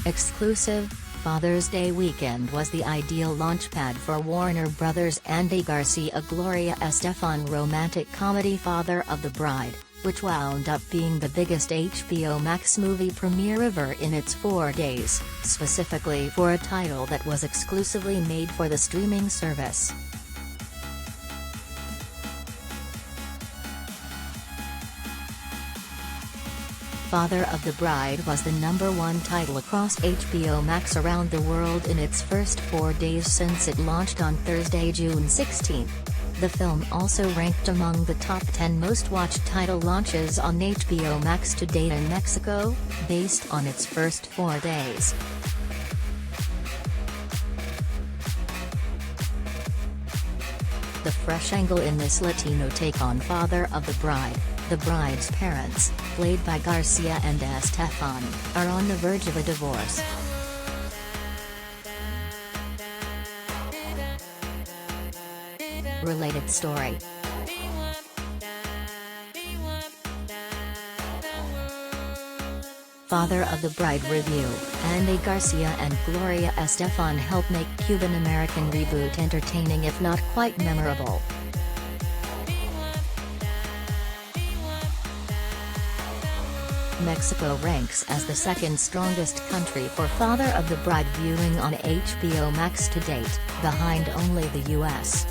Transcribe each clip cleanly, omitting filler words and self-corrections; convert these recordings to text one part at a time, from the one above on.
Exclusive, Father's Day weekend was the ideal launchpad for Warner Bros. And the Garcia-Gloria Estefan romantic comedy Father of the Bride, which wound up being the biggest HBO Max movie premiere ever in its 4 days, specifically for a title that was exclusively made for the streaming service. Father of the Bride was the #1 title across HBO Max around the world in its first 4 days since it launched on Thursday, June 16. The film also ranked among the top 10 most-watched title launches on HBO Max to date in Mexico, based on its first 4 days. The fresh angle in this Latino take on Father of the Bride, the bride's parents, played by Garcia and Estefan, are on the verge of a divorce. Related story. Father of the Bride review, Andy Garcia and Gloria Estefan help make Cuban-American reboot entertaining if not quite memorable. Mexico ranks as the second strongest country for Father of the Bride viewing on HBO Max to date, behind only the US.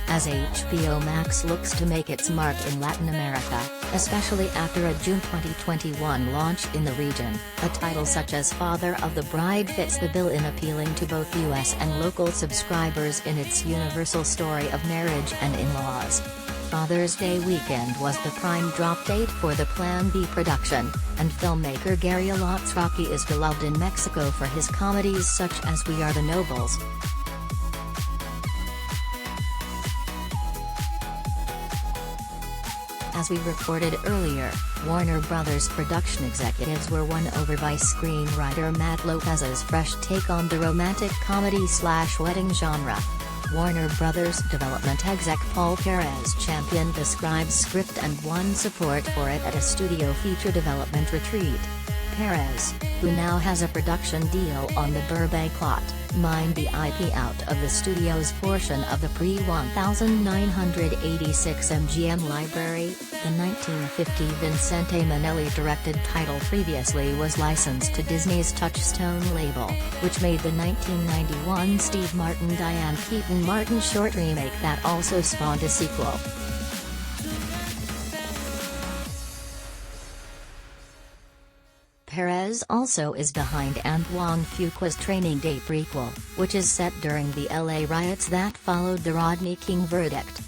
As HBO Max looks to make its mark in Latin America, especially after a June 2021 launch in the region, a title such as Father of the Bride fits the bill in appealing to both US and local subscribers in its universal story of marriage and in-laws. Father's Day weekend was the prime drop date for the Plan B production, and filmmaker Garcia-Gloria is beloved in Mexico for his comedies such as We Are the Nobles. As we reported earlier, Warner Bros. Production executives were won over by screenwriter Matt Lopez's fresh take on the romantic comedy/wedding genre. Warner Bros. Development exec Paul Perez championed the scribe's script and won support for it at a studio feature development retreat. Perez, who now has a production deal on the Burbank plot, mined the IP out of the studio's portion of the pre-1986 MGM library. The 1950 Vincente Minnelli-directed title previously was licensed to Disney's Touchstone label, which made the 1991 Steve Martin-Diane Keaton-Martin short remake that also spawned a sequel. Perez also is behind Antoine Fuqua's Training Day prequel, which is set during the LA riots that followed the Rodney King verdict.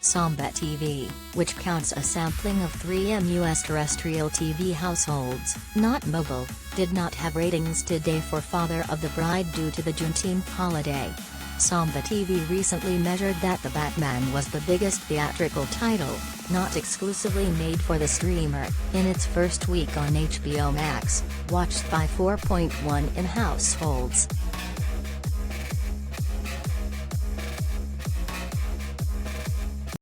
Samba TV, which counts a sampling of 3M US terrestrial TV households, not mobile, did not have ratings today for Father of the Bride due to the Juneteenth holiday. Samba TV recently measured that The Batman was the biggest theatrical title, not exclusively made for the streamer, in its first week on HBO Max, watched by 4.1 in households.